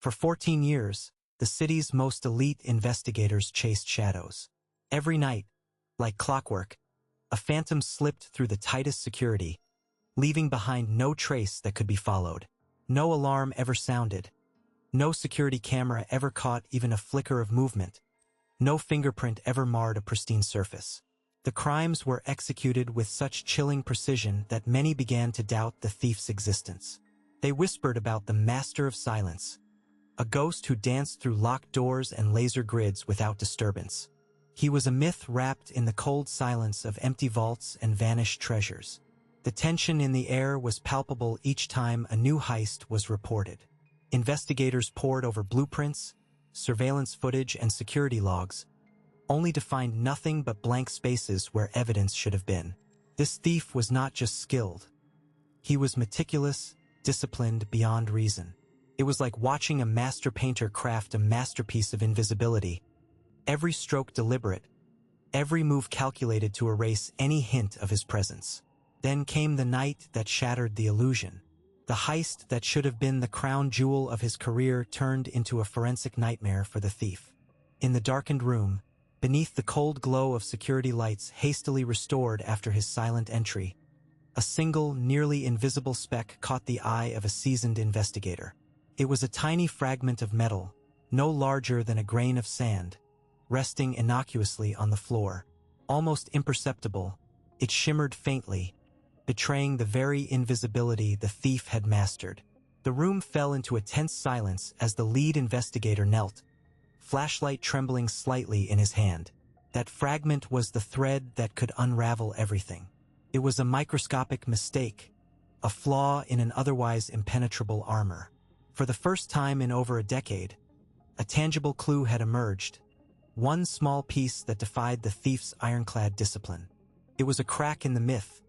For 14 years, the city's most elite investigators chased shadows. Every night, like clockwork, a phantom slipped through the tightest security, leaving behind no trace that could be followed. No alarm ever sounded. No security camera ever caught even a flicker of movement. No fingerprint ever marred a pristine surface. The crimes were executed with such chilling precision that many began to doubt the thief's existence. They whispered about the master of silence, a ghost who danced through locked doors and laser grids without disturbance. He was a myth wrapped in the cold silence of empty vaults and vanished treasures. The tension in the air was palpable each time a new heist was reported. Investigators pored over blueprints, surveillance footage, and security logs, only to find nothing but blank spaces where evidence should have been. This thief was not just skilled. He was meticulous, disciplined beyond reason. It was like watching a master painter craft a masterpiece of invisibility. Every stroke deliberate, every move calculated to erase any hint of his presence. Then came the night that shattered the illusion. The heist that should have been the crown jewel of his career turned into a forensic nightmare for the thief. In the darkened room, beneath the cold glow of security lights hastily restored after his silent entry, a single, nearly invisible speck caught the eye of a seasoned investigator. It was a tiny fragment of metal, no larger than a grain of sand, resting innocuously on the floor. Almost imperceptible, it shimmered faintly, betraying the very invisibility the thief had mastered. The room fell into a tense silence as the lead investigator knelt, flashlight trembling slightly in his hand. That fragment was the thread that could unravel everything. It was a microscopic mistake, a flaw in an otherwise impenetrable armor. For the first time in over a decade, a tangible clue had emerged, one small piece that defied the thief's ironclad discipline. It was a crack in the myth,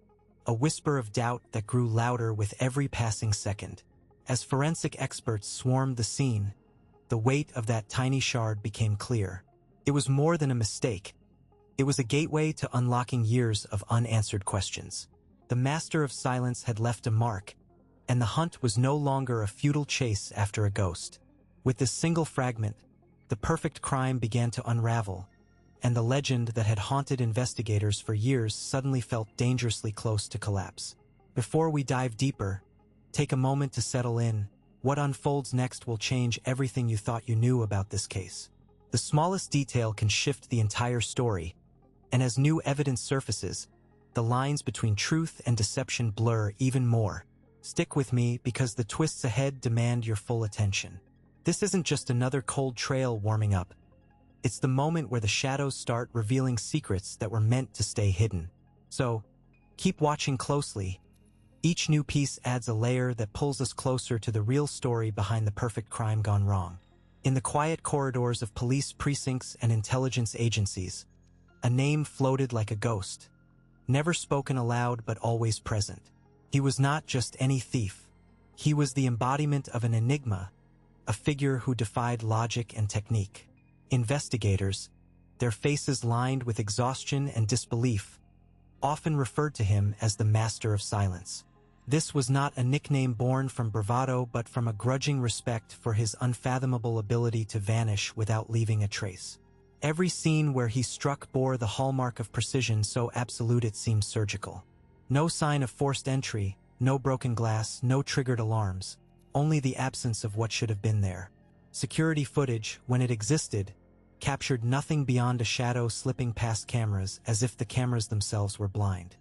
a whisper of doubt that grew louder with every passing second. As forensic experts swarmed the scene, the weight of that tiny shard became clear. It was more than a mistake. It was a gateway to unlocking years of unanswered questions. The master of silence had left a mark, and the hunt was no longer a futile chase after a ghost. With this single fragment, the perfect crime began to unravel, and the legend that had haunted investigators for years suddenly felt dangerously close to collapse. Before we dive deeper, take a moment to settle in. What unfolds next will change everything you thought you knew about this case. The smallest detail can shift the entire story, and as new evidence surfaces, the lines between truth and deception blur even more. Stick with me because the twists ahead demand your full attention. This isn't just another cold trail warming up. It's the moment where the shadows start revealing secrets that were meant to stay hidden. So, keep watching closely. Each new piece adds a layer that pulls us closer to the real story behind the perfect crime gone wrong. In the quiet corridors of police precincts and intelligence agencies, a name floated like a ghost, never spoken aloud but always present. He was not just any thief. He was the embodiment of an enigma, a figure who defied logic and technique. Investigators, their faces lined with exhaustion and disbelief, often referred to him as the Master of Silence. This was not a nickname born from bravado but from a grudging respect for his unfathomable ability to vanish without leaving a trace. Every scene where he struck bore the hallmark of precision so absolute it seemed surgical. No sign of forced entry, no broken glass, no triggered alarms, only the absence of what should have been there. Security footage, when it existed, captured nothing beyond a shadow slipping past cameras as if the cameras themselves were blind.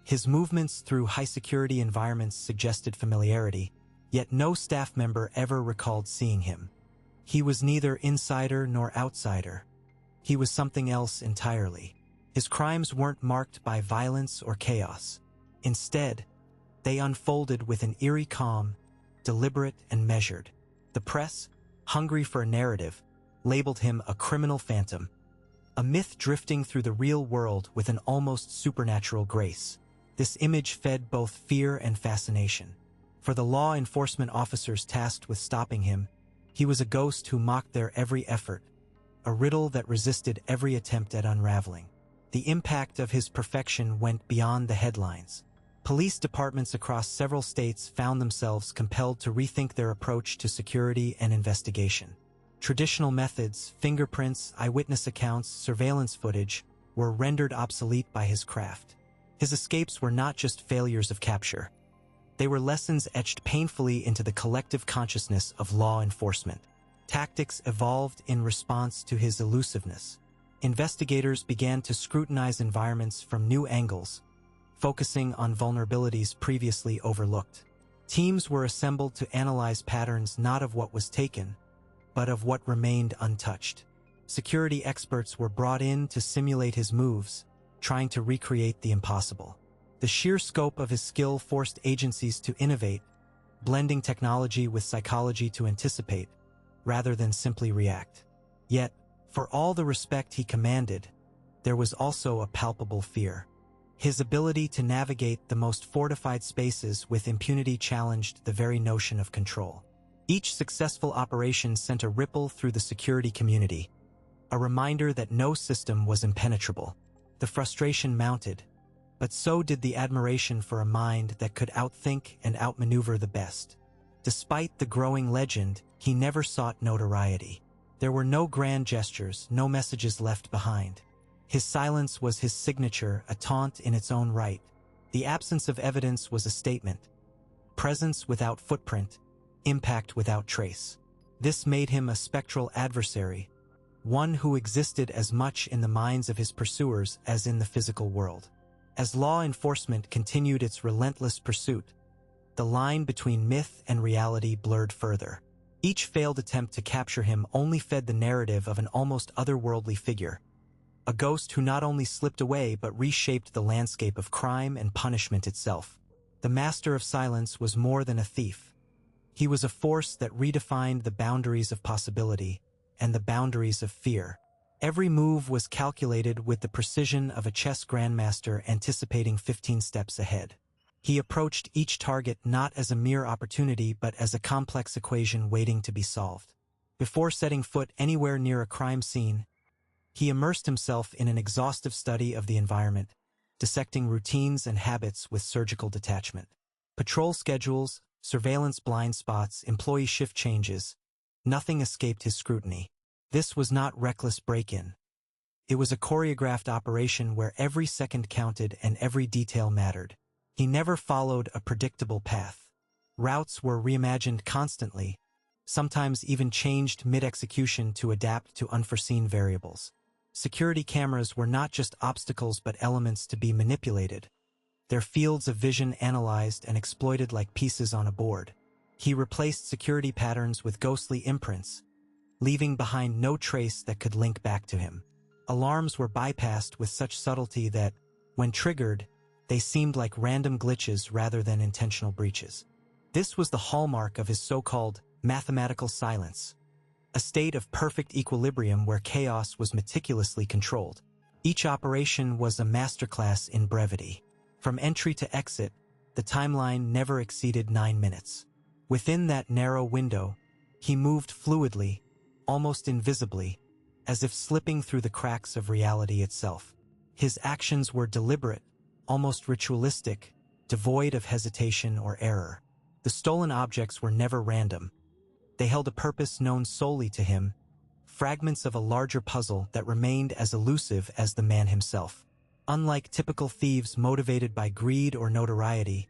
His movements through high-security environments suggested familiarity, yet no staff member ever recalled seeing him. He was neither insider nor outsider. He was something else entirely. His crimes weren't marked by violence or chaos. Instead, they unfolded with an eerie calm, deliberate and measured. The press, hungry for a narrative, labeled him a criminal phantom, a myth drifting through the real world with an almost supernatural grace. This image fed both fear and fascination. For the law enforcement officers tasked with stopping him, he was a ghost who mocked their every effort, a riddle that resisted every attempt at unraveling. The impact of his perfection went beyond the headlines. Police departments across several states found themselves compelled to rethink their approach to security and investigation. Traditional methods, fingerprints, eyewitness accounts, surveillance footage, were rendered obsolete by his craft. His escapes were not just failures of capture. They were lessons etched painfully into the collective consciousness of law enforcement. Tactics evolved in response to his elusiveness. Investigators began to scrutinize environments from new angles, focusing on vulnerabilities previously overlooked. Teams were assembled to analyze patterns not of what was taken, but of what remained untouched. Security experts were brought in to simulate his moves, trying to recreate the impossible. The sheer scope of his skill forced agencies to innovate, blending technology with psychology to anticipate, rather than simply react. Yet, for all the respect he commanded, there was also a palpable fear. His ability to navigate the most fortified spaces with impunity challenged the very notion of control. Each successful operation sent a ripple through the security community, a reminder that no system was impenetrable. The frustration mounted, but so did the admiration for a mind that could outthink and outmaneuver the best. Despite the growing legend, he never sought notoriety. There were no grand gestures, no messages left behind. His silence was his signature, a taunt in its own right. The absence of evidence was a statement. Presence without footprint, impact without trace. This made him a spectral adversary, one who existed as much in the minds of his pursuers as in the physical world. As law enforcement continued its relentless pursuit, the line between myth and reality blurred further. Each failed attempt to capture him only fed the narrative of an almost otherworldly figure, a ghost who not only slipped away but reshaped the landscape of crime and punishment itself. The master of silence was more than a thief. He was a force that redefined the boundaries of possibility and the boundaries of fear. Every move was calculated with the precision of a chess grandmaster anticipating 15 steps ahead. He approached each target not as a mere opportunity but as a complex equation waiting to be solved. Before setting foot anywhere near a crime scene, he immersed himself in an exhaustive study of the environment, dissecting routines and habits with surgical detachment. Patrol schedules, surveillance blind spots, employee shift changes, nothing escaped his scrutiny. This was not reckless break-in. It was a choreographed operation where every second counted and every detail mattered. He never followed a predictable path. Routes were reimagined constantly, sometimes even changed mid-execution to adapt to unforeseen variables. Security cameras were not just obstacles but elements to be manipulated, their fields of vision analyzed and exploited like pieces on a board. He replaced security patterns with ghostly imprints, leaving behind no trace that could link back to him. Alarms were bypassed with such subtlety that, when triggered, they seemed like random glitches rather than intentional breaches. This was the hallmark of his so-called mathematical silence, a state of perfect equilibrium where chaos was meticulously controlled. Each operation was a masterclass in brevity. From entry to exit, the timeline never exceeded 9 minutes. Within that narrow window, he moved fluidly, almost invisibly, as if slipping through the cracks of reality itself. His actions were deliberate, almost ritualistic, devoid of hesitation or error. The stolen objects were never random. They held a purpose known solely to him, fragments of a larger puzzle that remained as elusive as the man himself. Unlike typical thieves motivated by greed or notoriety,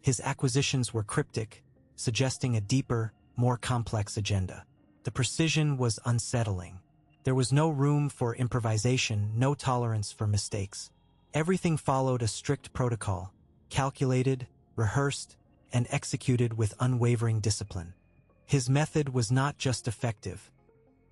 his acquisitions were cryptic, suggesting a deeper, more complex agenda. The precision was unsettling. There was no room for improvisation, no tolerance for mistakes. Everything followed a strict protocol, calculated, rehearsed, and executed with unwavering discipline. His method was not just effective,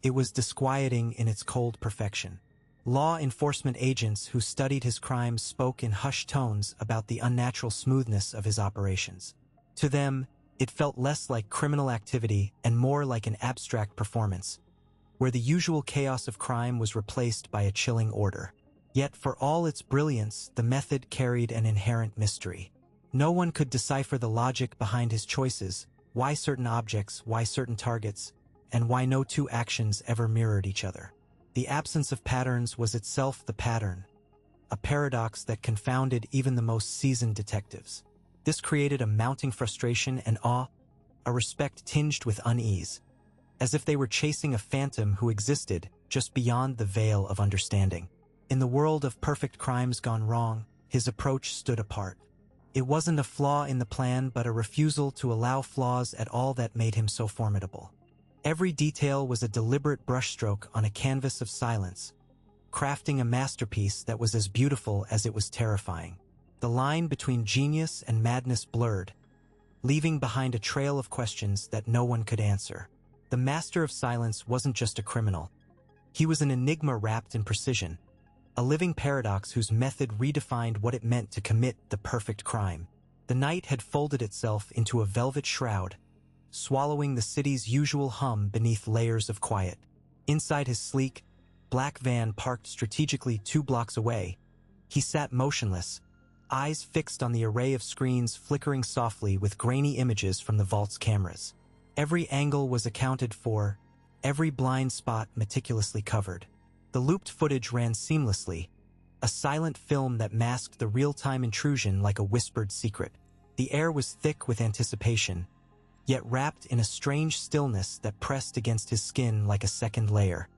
it was disquieting in its cold perfection. Law enforcement agents who studied his crimes spoke in hushed tones about the unnatural smoothness of his operations. To them, it felt less like criminal activity and more like an abstract performance, where the usual chaos of crime was replaced by a chilling order. Yet for all its brilliance, the method carried an inherent mystery. No one could decipher the logic behind his choices, why certain objects, why certain targets, and why no two actions ever mirrored each other. The absence of patterns was itself the pattern, a paradox that confounded even the most seasoned detectives. This created a mounting frustration and awe, a respect tinged with unease, as if they were chasing a phantom who existed just beyond the veil of understanding. In the world of perfect crimes gone wrong, his approach stood apart. It wasn't a flaw in the plan, but a refusal to allow flaws at all that made him so formidable. Every detail was a deliberate brushstroke on a canvas of silence, crafting a masterpiece that was as beautiful as it was terrifying. The line between genius and madness blurred, leaving behind a trail of questions that no one could answer. The master of silence wasn't just a criminal. He was an enigma wrapped in precision, a living paradox whose method redefined what it meant to commit the perfect crime. The night had folded itself into a velvet shroud, swallowing the city's usual hum beneath layers of quiet. Inside his sleek, black van parked strategically 2 blocks away, he sat motionless, eyes fixed on the array of screens flickering softly with grainy images from the vault's cameras. Every angle was accounted for, every blind spot meticulously covered. The looped footage ran seamlessly, a silent film that masked the real-time intrusion like a whispered secret. The air was thick with anticipation, yet wrapped in a strange stillness that pressed against his skin like a second layer.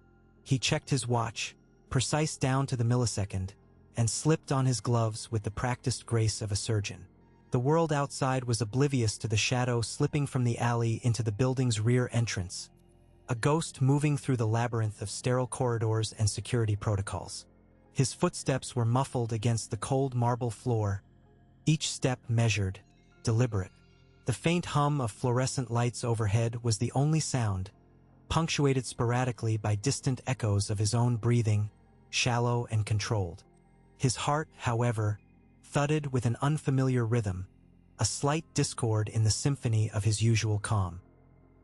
He checked his watch, precise down to the millisecond, and slipped on his gloves with the practiced grace of a surgeon. The world outside was oblivious to the shadow slipping from the alley into the building's rear entrance, a ghost moving through the labyrinth of sterile corridors and security protocols. His footsteps were muffled against the cold marble floor, each step measured, deliberate. The faint hum of fluorescent lights overhead was the only sound, punctuated sporadically by distant echoes of his own breathing, shallow and controlled. His heart, however, thudded with an unfamiliar rhythm, a slight discord in the symphony of his usual calm.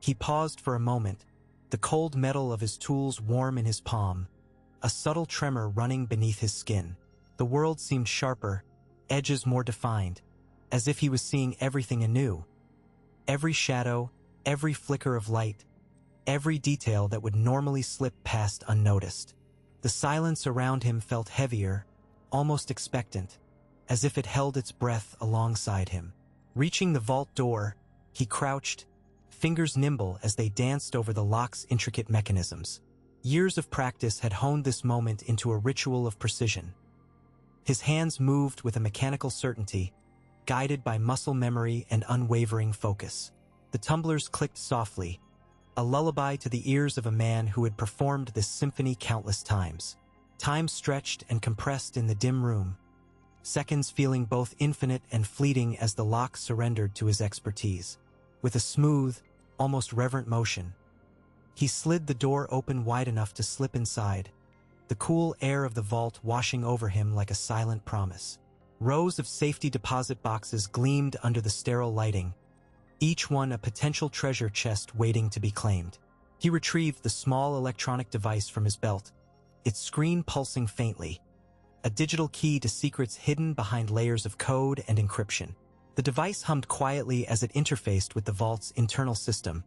He paused for a moment, the cold metal of his tools warm in his palm, a subtle tremor running beneath his skin. The world seemed sharper, edges more defined, as if he was seeing everything anew. Every shadow, every flicker of light, every detail that would normally slip past unnoticed. The silence around him felt heavier, almost expectant, as if it held its breath alongside him. Reaching the vault door, he crouched, fingers nimble as they danced over the lock's intricate mechanisms. Years of practice had honed this moment into a ritual of precision. His hands moved with a mechanical certainty, guided by muscle memory and unwavering focus. The tumblers clicked softly, a lullaby to the ears of a man who had performed this symphony countless times. Time stretched and compressed in the dim room, seconds feeling both infinite and fleeting as the lock surrendered to his expertise. With a smooth, almost reverent motion, he slid the door open wide enough to slip inside, the cool air of the vault washing over him like a silent promise. Rows of safety deposit boxes gleamed under the sterile lighting, each one a potential treasure chest waiting to be claimed. He retrieved the small electronic device from his belt, its screen pulsing faintly, a digital key to secrets hidden behind layers of code and encryption. The device hummed quietly as it interfaced with the vault's internal system,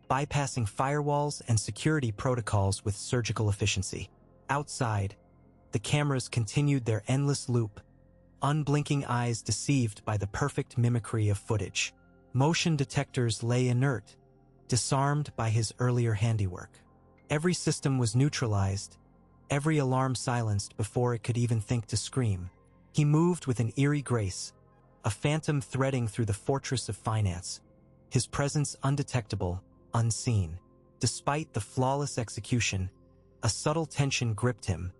bypassing firewalls and security protocols with surgical efficiency. Outside, the cameras continued their endless loop, unblinking eyes deceived by the perfect mimicry of footage. Motion detectors lay inert, disarmed by his earlier handiwork. Every system was neutralized, every alarm silenced before it could even think to scream. He moved with an eerie grace, a phantom threading through the fortress of finance, his presence undetectable, unseen. Despite the flawless execution, a subtle tension gripped him,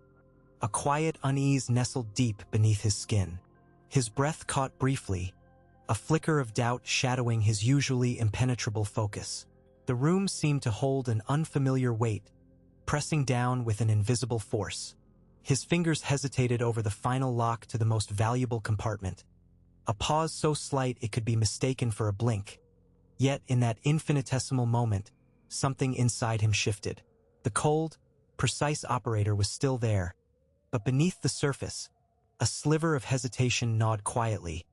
a quiet unease nestled deep beneath his skin. His breath caught briefly, a flicker of doubt shadowing his usually impenetrable focus. The room seemed to hold an unfamiliar weight, pressing down with an invisible force. His fingers hesitated over the final lock to the most valuable compartment, a pause so slight it could be mistaken for a blink. Yet in that infinitesimal moment, something inside him shifted. The cold, precise operator was still there, but beneath the surface, a sliver of hesitation gnawed quietly,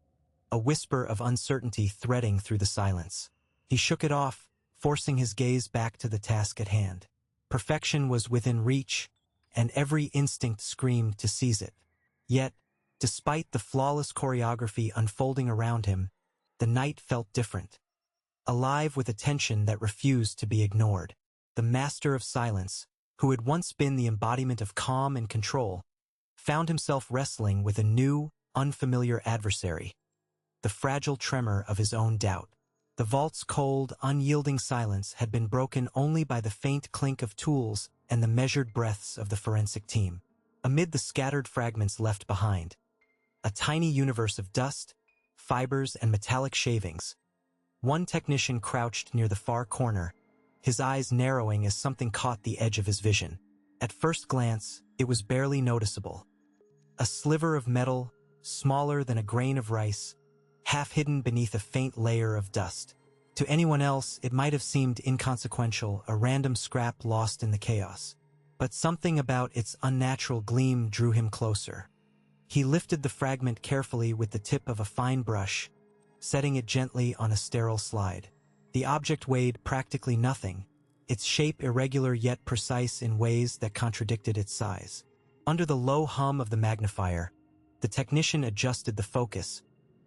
a whisper of uncertainty threading through the silence. He shook it off, forcing his gaze back to the task at hand. Perfection was within reach, and every instinct screamed to seize it. Yet, despite the flawless choreography unfolding around him, the night felt different. Alive with a tension that refused to be ignored. The master of silence, who had once been the embodiment of calm and control, found himself wrestling with a new, unfamiliar adversary, the fragile tremor of his own doubt. The vault's cold, unyielding silence had been broken only by the faint clink of tools and the measured breaths of the forensic team. Amid the scattered fragments left behind, a tiny universe of dust, fibers, and metallic shavings. One technician crouched near the far corner, his eyes narrowing as something caught the edge of his vision. At first glance, it was barely noticeable. A sliver of metal, smaller than a grain of rice, half hidden beneath a faint layer of dust. To anyone else, it might have seemed inconsequential, a random scrap lost in the chaos. But something about its unnatural gleam drew him closer. He lifted the fragment carefully with the tip of a fine brush, setting it gently on a sterile slide. The object weighed practically nothing, its shape irregular yet precise in ways that contradicted its size. Under the low hum of the magnifier, the technician adjusted the focus,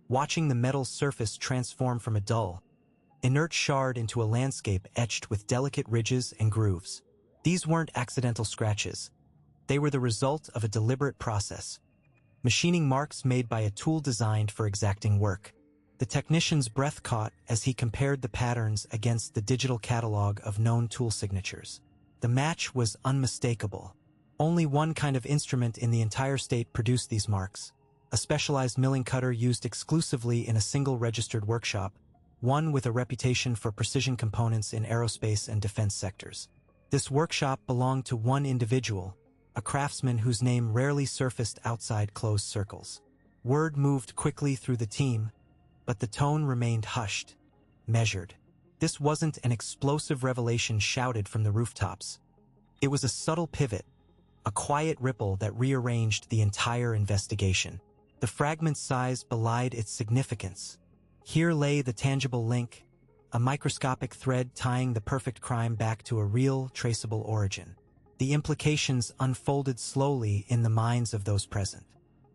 watching the metal surface transform from a dull, inert shard into a landscape etched with delicate ridges and grooves. These weren't accidental scratches. They were the result of a deliberate process, machining marks made by a tool designed for exacting work. The technician's breath caught as he compared the patterns against the digital catalog of known tool signatures. The match was unmistakable. Only one kind of instrument in the entire state produced these marks, a specialized milling cutter used exclusively in a single registered workshop, one with a reputation for precision components in aerospace and defense sectors. This workshop belonged to one individual, a craftsman whose name rarely surfaced outside closed circles. Word moved quickly through the team, but the tone remained hushed, measured. This wasn't an explosive revelation shouted from the rooftops. It was a subtle pivot, a quiet ripple that rearranged the entire investigation. The fragment's size belied its significance. Here lay the tangible link, a microscopic thread tying the perfect crime back to a real, traceable origin. The implications unfolded slowly in the minds of those present.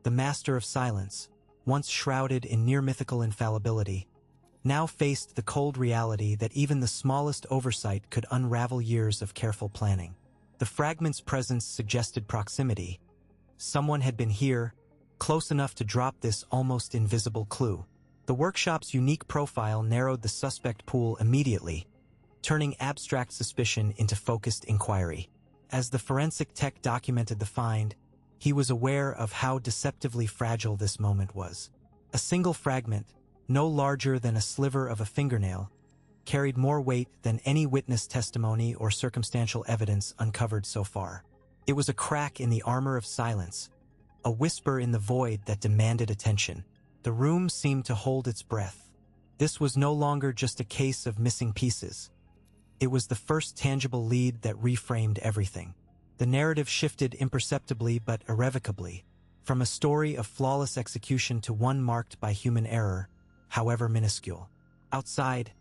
The master of silence, once shrouded in near-mythical infallibility, now faced the cold reality that even the smallest oversight could unravel years of careful planning. The fragment's presence suggested proximity. Someone had been here, close enough to drop this almost invisible clue. The workshop's unique profile narrowed the suspect pool immediately, turning abstract suspicion into focused inquiry. As the forensic tech documented the find, he was aware of how deceptively fragile this moment was. A single fragment, no larger than a sliver of a fingernail, carried more weight than any witness testimony or circumstantial evidence uncovered so far. It was a crack in the armor of silence, a whisper in the void that demanded attention. The room seemed to hold its breath. This was no longer just a case of missing pieces. It was the first tangible lead that reframed everything. The narrative shifted imperceptibly but irrevocably, from a story of flawless execution to one marked by human error, however minuscule. Outside,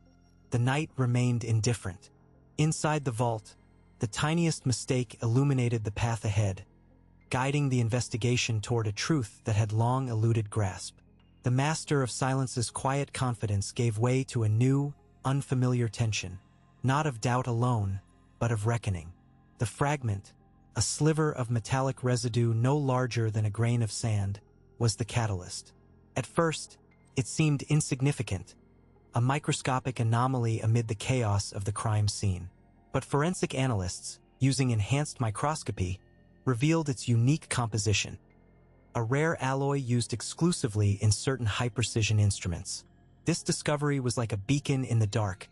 the night remained indifferent. Inside the vault, the tiniest mistake illuminated the path ahead, guiding the investigation toward a truth that had long eluded grasp. The master of silence's quiet confidence gave way to a new, unfamiliar tension, not of doubt alone, but of reckoning. The fragment, a sliver of metallic residue no larger than a grain of sand, was the catalyst. At first, it seemed insignificant, a microscopic anomaly amid the chaos of the crime scene. But forensic analysts, using enhanced microscopy, revealed its unique composition, a rare alloy used exclusively in certain high-precision instruments. This discovery was like a beacon in the dark,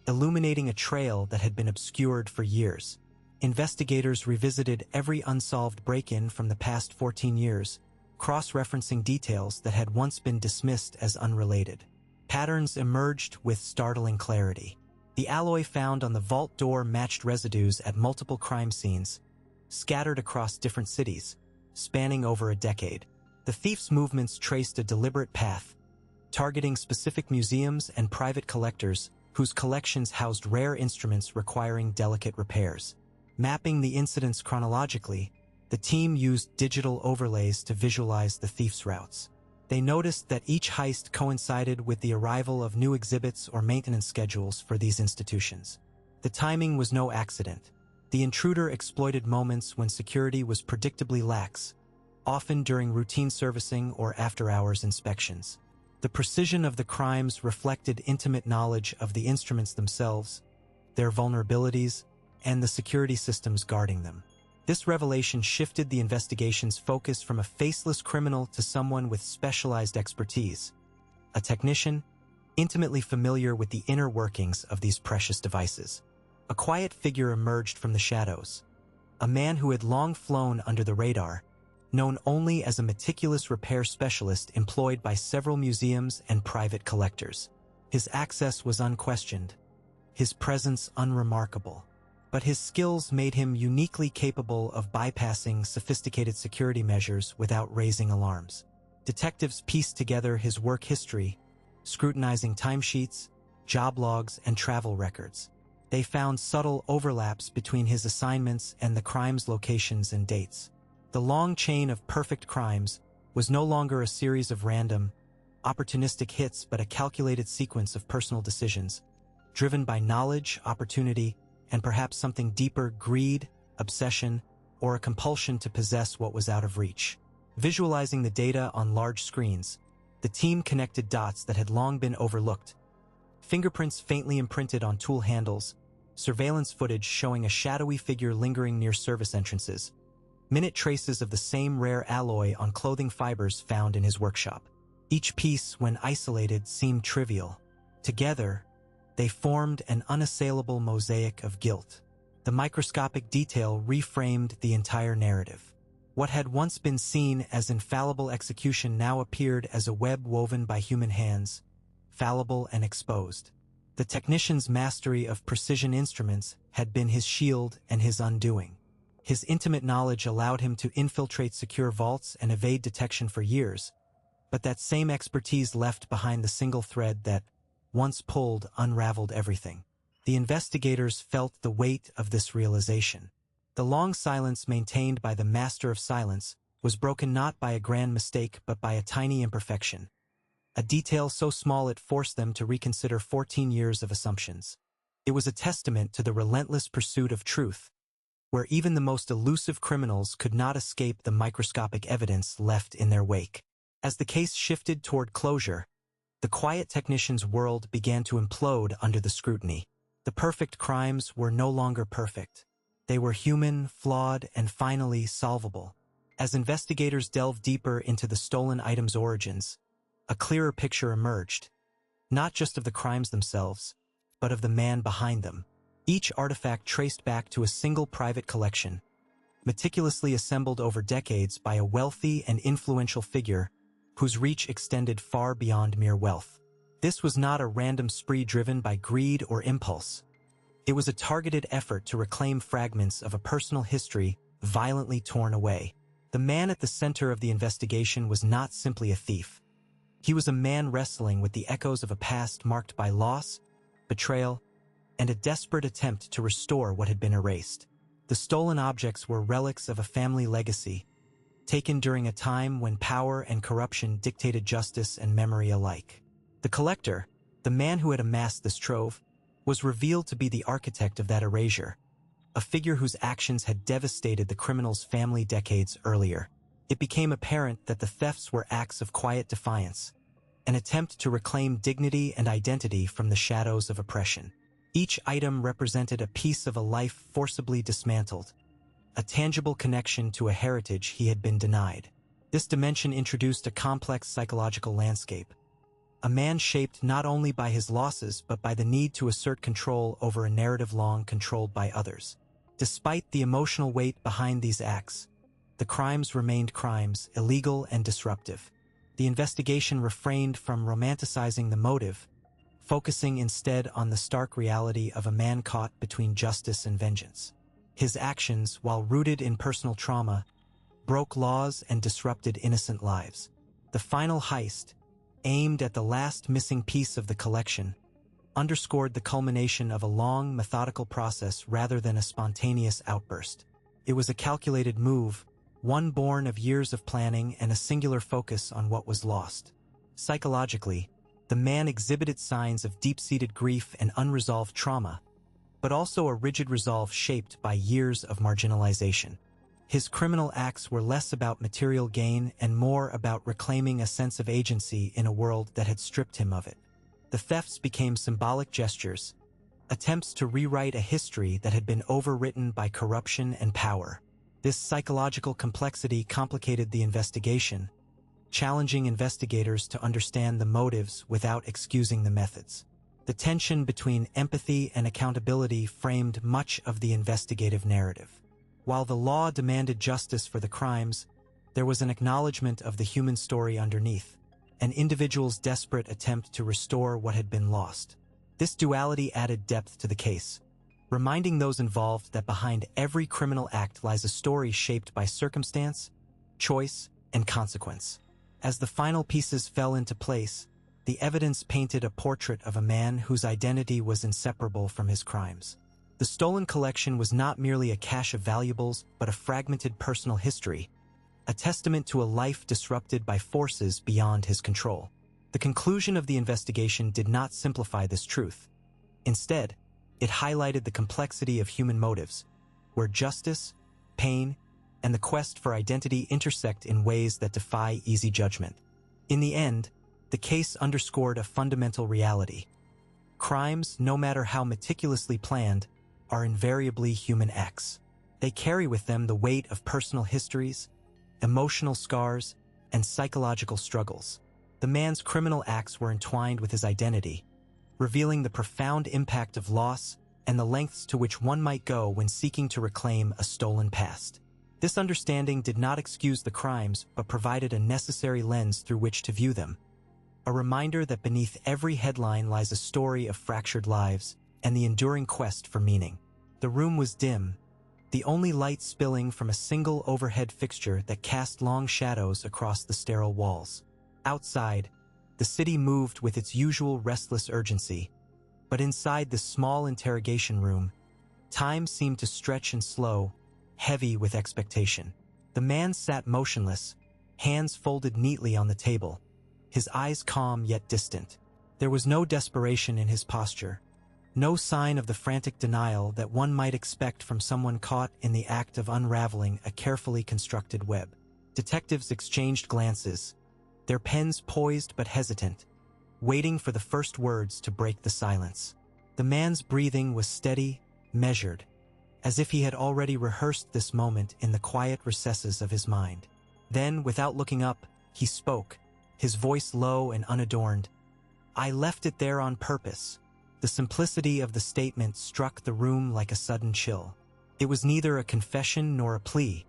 illuminating a trail that had been obscured for years. Investigators revisited every unsolved break-in from the past 14 years, cross-referencing details that had once been dismissed as unrelated. Patterns emerged with startling clarity. The alloy found on the vault door matched residues at multiple crime scenes, scattered across different cities, spanning over a decade. The thief's movements traced a deliberate path, targeting specific museums and private collectors whose collections housed rare instruments requiring delicate repairs. Mapping the incidents chronologically, The team used digital overlays to visualize the thief's routes. They noticed that each heist coincided with the arrival of new exhibits or maintenance schedules for these institutions. The timing was no accident. The intruder exploited moments when security was predictably lax, often during routine servicing or after-hours inspections. The precision of the crimes reflected intimate knowledge of the instruments themselves, their vulnerabilities, and the security systems guarding them. This revelation shifted the investigation's focus from a faceless criminal to someone with specialized expertise, a technician intimately familiar with the inner workings of these precious devices. A quiet figure emerged from the shadows, a man who had long flown under the radar, known only as a meticulous repair specialist employed by several museums and private collectors. His access was unquestioned, his presence unremarkable, but his skills made him uniquely capable of bypassing sophisticated security measures without raising alarms. Detectives pieced together his work history, scrutinizing timesheets, job logs, and travel records. They found subtle overlaps between his assignments and the crime's locations and dates. The long chain of perfect crimes was no longer a series of random, opportunistic hits but a calculated sequence of personal decisions, driven by knowledge, opportunity, and perhaps something deeper: greed, obsession, or a compulsion to possess what was out of reach. Visualizing the data on large screens, the team connected dots that had long been overlooked. Fingerprints faintly imprinted on tool handles, surveillance footage showing a shadowy figure lingering near service entrances, minute traces of the same rare alloy on clothing fibers found in his workshop. Each piece, when isolated, seemed trivial. Together, they formed an unassailable mosaic of guilt. The microscopic detail reframed the entire narrative. What had once been seen as infallible execution now appeared as a web woven by human hands, fallible and exposed. The technician's mastery of precision instruments had been his shield and his undoing. His intimate knowledge allowed him to infiltrate secure vaults and evade detection for years, but that same expertise left behind the single thread that, once pulled, unraveled everything. The investigators felt the weight of this realization. The long silence maintained by the master of silence was broken not by a grand mistake but by a tiny imperfection, a detail so small it forced them to reconsider 14 years of assumptions. It was a testament to the relentless pursuit of truth, where even the most elusive criminals could not escape the microscopic evidence left in their wake. As the case shifted toward closure, the quiet technician's world began to implode under the scrutiny. The perfect crimes were no longer perfect. They were human, flawed, and finally solvable. As investigators delved deeper into the stolen items' origins, a clearer picture emerged, not just of the crimes themselves, but of the man behind them. Each artifact traced back to a single private collection, meticulously assembled over decades by a wealthy and influential figure whose reach extended far beyond mere wealth. This was not a random spree driven by greed or impulse. It was a targeted effort to reclaim fragments of a personal history violently torn away. The man at the center of the investigation was not simply a thief. He was a man wrestling with the echoes of a past marked by loss, betrayal, and a desperate attempt to restore what had been erased. The stolen objects were relics of a family legacy, taken during a time when power and corruption dictated justice and memory alike. The collector, the man who had amassed this trove, was revealed to be the architect of that erasure, a figure whose actions had devastated the criminal's family decades earlier. It became apparent that the thefts were acts of quiet defiance, an attempt to reclaim dignity and identity from the shadows of oppression. Each item represented a piece of a life forcibly dismantled, a tangible connection to a heritage he had been denied. This dimension introduced a complex psychological landscape, a man shaped not only by his losses but by the need to assert control over a narrative long controlled by others. Despite the emotional weight behind these acts, the crimes remained crimes, illegal and disruptive. The investigation refrained from romanticizing the motive, focusing instead on the stark reality of a man caught between justice and vengeance. His actions, while rooted in personal trauma, broke laws and disrupted innocent lives. The final heist, aimed at the last missing piece of the collection, underscored the culmination of a long, methodical process rather than a spontaneous outburst. It was a calculated move, one born of years of planning and a singular focus on what was lost. Psychologically, the man exhibited signs of deep-seated grief and unresolved trauma, but also a rigid resolve shaped by years of marginalization. His criminal acts were less about material gain and more about reclaiming a sense of agency in a world that had stripped him of it. The thefts became symbolic gestures, attempts to rewrite a history that had been overwritten by corruption and power. This psychological complexity complicated the investigation, challenging investigators to understand the motives without excusing the methods. The tension between empathy and accountability framed much of the investigative narrative. While the law demanded justice for the crimes, there was an acknowledgement of the human story underneath, an individual's desperate attempt to restore what had been lost. This duality added depth to the case, reminding those involved that behind every criminal act lies a story shaped by circumstance, choice, and consequence. As the final pieces fell into place, the evidence painted a portrait of a man whose identity was inseparable from his crimes. The stolen collection was not merely a cache of valuables, but a fragmented personal history, a testament to a life disrupted by forces beyond his control. The conclusion of the investigation did not simplify this truth. Instead, it highlighted the complexity of human motives, where justice, pain, and the quest for identity intersect in ways that defy easy judgment. In the end, the case underscored a fundamental reality. Crimes, no matter how meticulously planned, are invariably human acts. They carry with them the weight of personal histories, emotional scars, and psychological struggles. The man's criminal acts were entwined with his identity, revealing the profound impact of loss and the lengths to which one might go when seeking to reclaim a stolen past. This understanding did not excuse the crimes, but provided a necessary lens through which to view them. A reminder that beneath every headline lies a story of fractured lives and the enduring quest for meaning. The room was dim, the only light spilling from a single overhead fixture that cast long shadows across the sterile walls. Outside, the city moved with its usual restless urgency, but inside the small interrogation room, time seemed to stretch and slow, heavy with expectation. The man sat motionless, hands folded neatly on the table, his eyes calm yet distant. There was no desperation in his posture, no sign of the frantic denial that one might expect from someone caught in the act of unraveling a carefully constructed web. Detectives exchanged glances, their pens poised but hesitant, waiting for the first words to break the silence. The man's breathing was steady, measured, as if he had already rehearsed this moment in the quiet recesses of his mind. Then, without looking up, he spoke, his voice low and unadorned. "I left it there on purpose." The simplicity of the statement struck the room like a sudden chill. It was neither a confession nor a plea.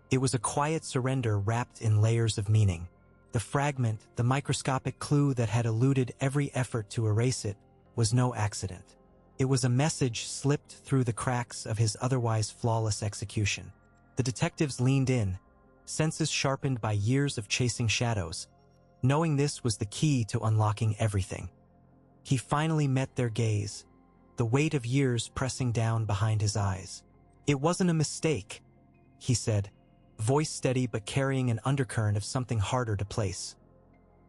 It was a quiet surrender wrapped in layers of meaning. The fragment, the microscopic clue that had eluded every effort to erase it, was no accident. It was a message slipped through the cracks of his otherwise flawless execution. The detectives leaned in, senses sharpened by years of chasing shadows, knowing this was the key to unlocking everything. He finally met their gaze, the weight of years pressing down behind his eyes. "It wasn't a mistake," he said, voice steady but carrying an undercurrent of something harder to place.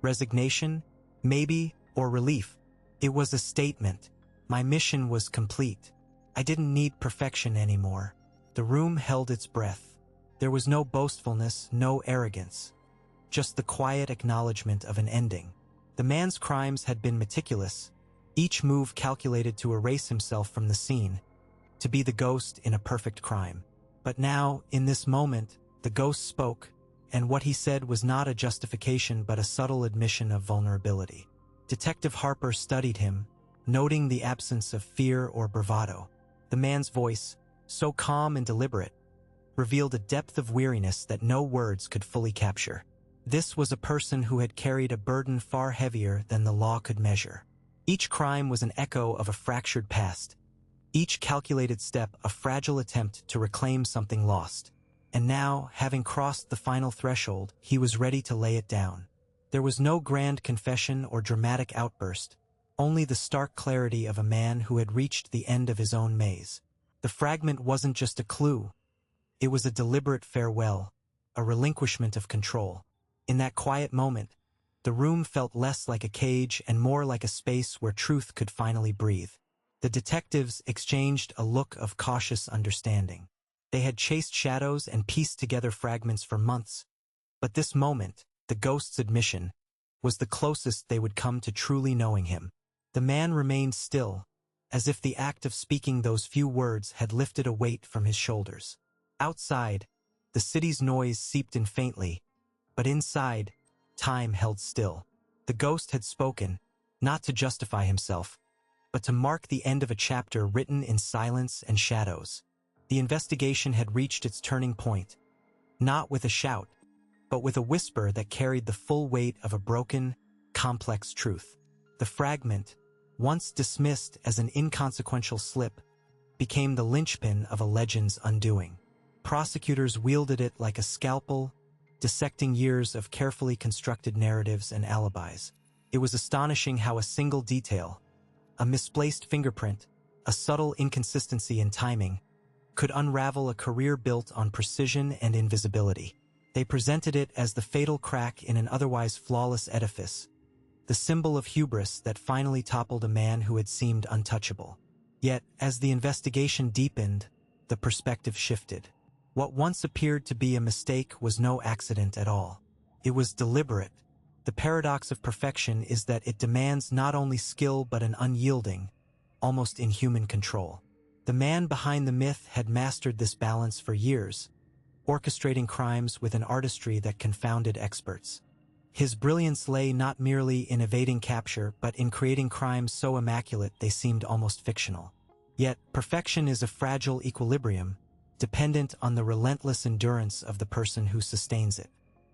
Resignation, maybe, or relief. It was a statement. My mission was complete. I didn't need perfection anymore. The room held its breath. There was no boastfulness, no arrogance, just the quiet acknowledgement of an ending. The man's crimes had been meticulous, each move calculated to erase himself from the scene, to be the ghost in a perfect crime. But now, in this moment, the ghost spoke, and what he said was not a justification but a subtle admission of vulnerability. Detective Harper studied him, noting the absence of fear or bravado. The man's voice, so calm and deliberate, revealed a depth of weariness that no words could fully capture. This was a person who had carried a burden far heavier than the law could measure. Each crime was an echo of a fractured past, each calculated step a fragile attempt to reclaim something lost. And now, having crossed the final threshold, he was ready to lay it down. There was no grand confession or dramatic outburst, only the stark clarity of a man who had reached the end of his own maze. The fragment wasn't just a clue. It was a deliberate farewell, a relinquishment of control. In that quiet moment, the room felt less like a cage and more like a space where truth could finally breathe. The detectives exchanged a look of cautious understanding. They had chased shadows and pieced together fragments for months, but this moment, the ghost's admission, was the closest they would come to truly knowing him. The man remained still, as if the act of speaking those few words had lifted a weight from his shoulders. Outside, the city's noise seeped in faintly, but inside, time held still. The ghost had spoken, not to justify himself, but to mark the end of a chapter written in silence and shadows. The investigation had reached its turning point, not with a shout, but with a whisper that carried the full weight of a broken, complex truth. The fragment, once dismissed as an inconsequential slip, became the linchpin of a legend's undoing. Prosecutors wielded it like a scalpel, dissecting years of carefully constructed narratives and alibis. It was astonishing how a single detail, a misplaced fingerprint, a subtle inconsistency in timing, could unravel a career built on precision and invisibility. They presented it as the fatal crack in an otherwise flawless edifice, the symbol of hubris that finally toppled a man who had seemed untouchable. Yet, as the investigation deepened, the perspective shifted. What once appeared to be a mistake was no accident at all. It was deliberate. The paradox of perfection is that it demands not only skill but an unyielding, almost inhuman control. The man behind the myth had mastered this balance for years, orchestrating crimes with an artistry that confounded experts. His brilliance lay not merely in evading capture but in creating crimes so immaculate they seemed almost fictional. Yet, perfection is a fragile equilibrium, dependent on the relentless endurance of the person who sustains it.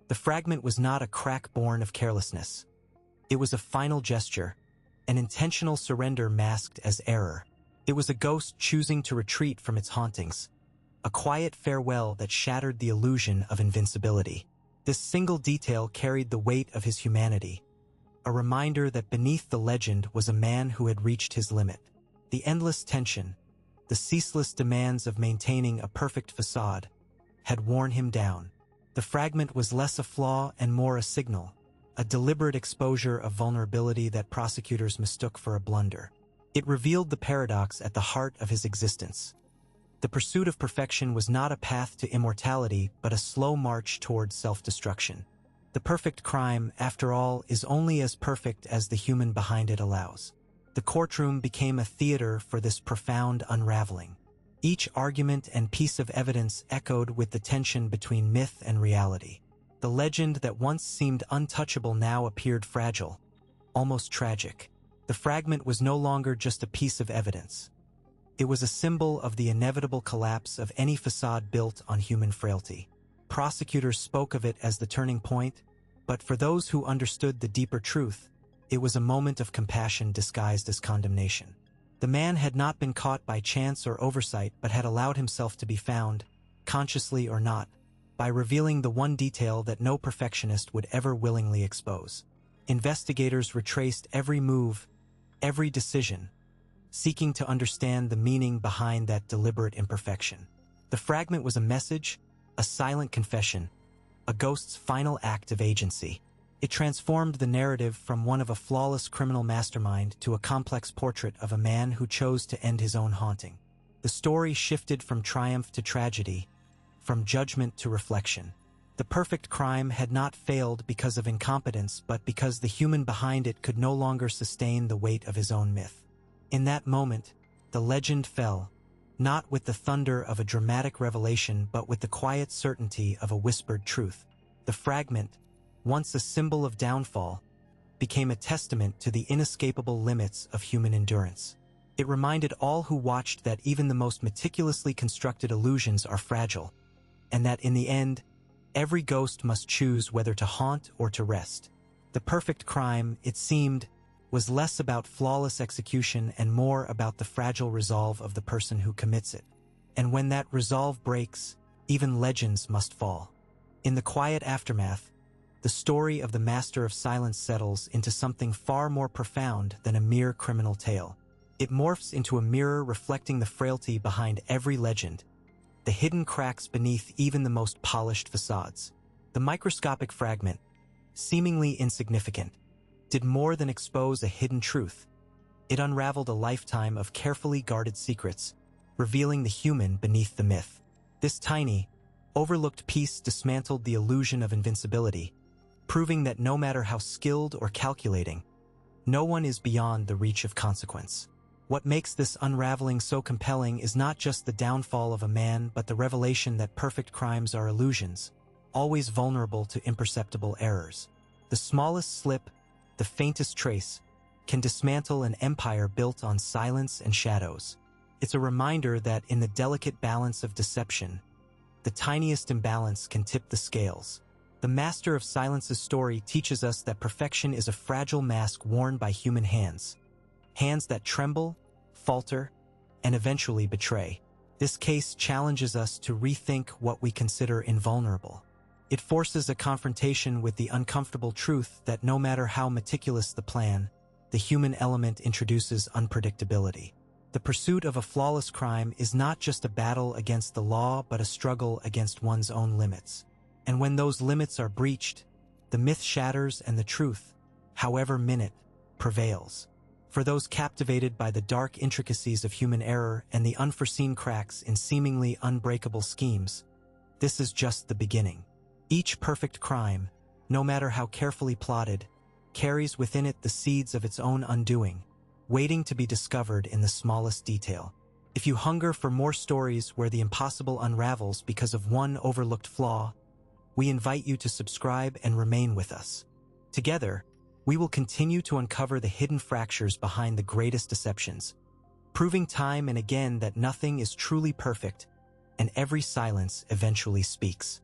The fragment was not a crack born of carelessness. It was a final gesture, an intentional surrender masked as error. It was a ghost choosing to retreat from its hauntings, a quiet farewell that shattered the illusion of invincibility. This single detail carried the weight of his humanity, a reminder that beneath the legend was a man who had reached his limit. The endless tension, the ceaseless demands of maintaining a perfect facade, had worn him down. The fragment was less a flaw and more a signal, a deliberate exposure of vulnerability that prosecutors mistook for a blunder. It revealed the paradox at the heart of his existence. The pursuit of perfection was not a path to immortality but a slow march towards self-destruction. The perfect crime, after all, is only as perfect as the human behind it allows. The courtroom became a theater for this profound unraveling. Each argument and piece of evidence echoed with the tension between myth and reality. The legend that once seemed untouchable now appeared fragile, almost tragic. The fragment was no longer just a piece of evidence. It was a symbol of the inevitable collapse of any facade built on human frailty. Prosecutors spoke of it as the turning point, but for those who understood the deeper truth, it was a moment of compassion disguised as condemnation. The man had not been caught by chance or oversight but had allowed himself to be found, consciously or not, by revealing the one detail that no perfectionist would ever willingly expose. Investigators retraced every move, every decision, seeking to understand the meaning behind that deliberate imperfection. The fragment was a message, a silent confession, a ghost's final act of agency. It transformed the narrative from one of a flawless criminal mastermind to a complex portrait of a man who chose to end his own haunting. The story shifted from triumph to tragedy, from judgment to reflection. The perfect crime had not failed because of incompetence, but because the human behind it could no longer sustain the weight of his own myth. In that moment, the legend fell, not with the thunder of a dramatic revelation but with the quiet certainty of a whispered truth. The fragment, once a symbol of downfall, became a testament to the inescapable limits of human endurance. It reminded all who watched that even the most meticulously constructed illusions are fragile, and that in the end, every ghost must choose whether to haunt or to rest. The perfect crime, it seemed, was less about flawless execution and more about the fragile resolve of the person who commits it. And when that resolve breaks, even legends must fall. In the quiet aftermath, the story of the Master of Silence settles into something far more profound than a mere criminal tale. It morphs into a mirror reflecting the frailty behind every legend, the hidden cracks beneath even the most polished facades. The microscopic fragment, seemingly insignificant, did more than expose a hidden truth. It unraveled a lifetime of carefully guarded secrets, revealing the human beneath the myth. This tiny, overlooked piece dismantled the illusion of invincibility, proving that no matter how skilled or calculating, no one is beyond the reach of consequence. What makes this unraveling so compelling is not just the downfall of a man, but the revelation that perfect crimes are illusions, always vulnerable to imperceptible errors. The smallest slip, the faintest trace, can dismantle an empire built on silence and shadows. It's a reminder that in the delicate balance of deception, the tiniest imbalance can tip the scales. The Master of Silence's story teaches us that perfection is a fragile mask worn by human hands. Hands that tremble, falter, and eventually betray. This case challenges us to rethink what we consider invulnerable. It forces a confrontation with the uncomfortable truth that no matter how meticulous the plan, the human element introduces unpredictability. The pursuit of a flawless crime is not just a battle against the law, but a struggle against one's own limits. And when those limits are breached, the myth shatters and the truth, however minute, prevails. For those captivated by the dark intricacies of human error and the unforeseen cracks in seemingly unbreakable schemes, this is just the beginning. Each perfect crime, no matter how carefully plotted, carries within it the seeds of its own undoing, waiting to be discovered in the smallest detail. If you hunger for more stories where the impossible unravels because of one overlooked flaw, we invite you to subscribe and remain with us. Together, we will continue to uncover the hidden fractures behind the greatest deceptions, proving time and again that nothing is truly perfect and every silence eventually speaks.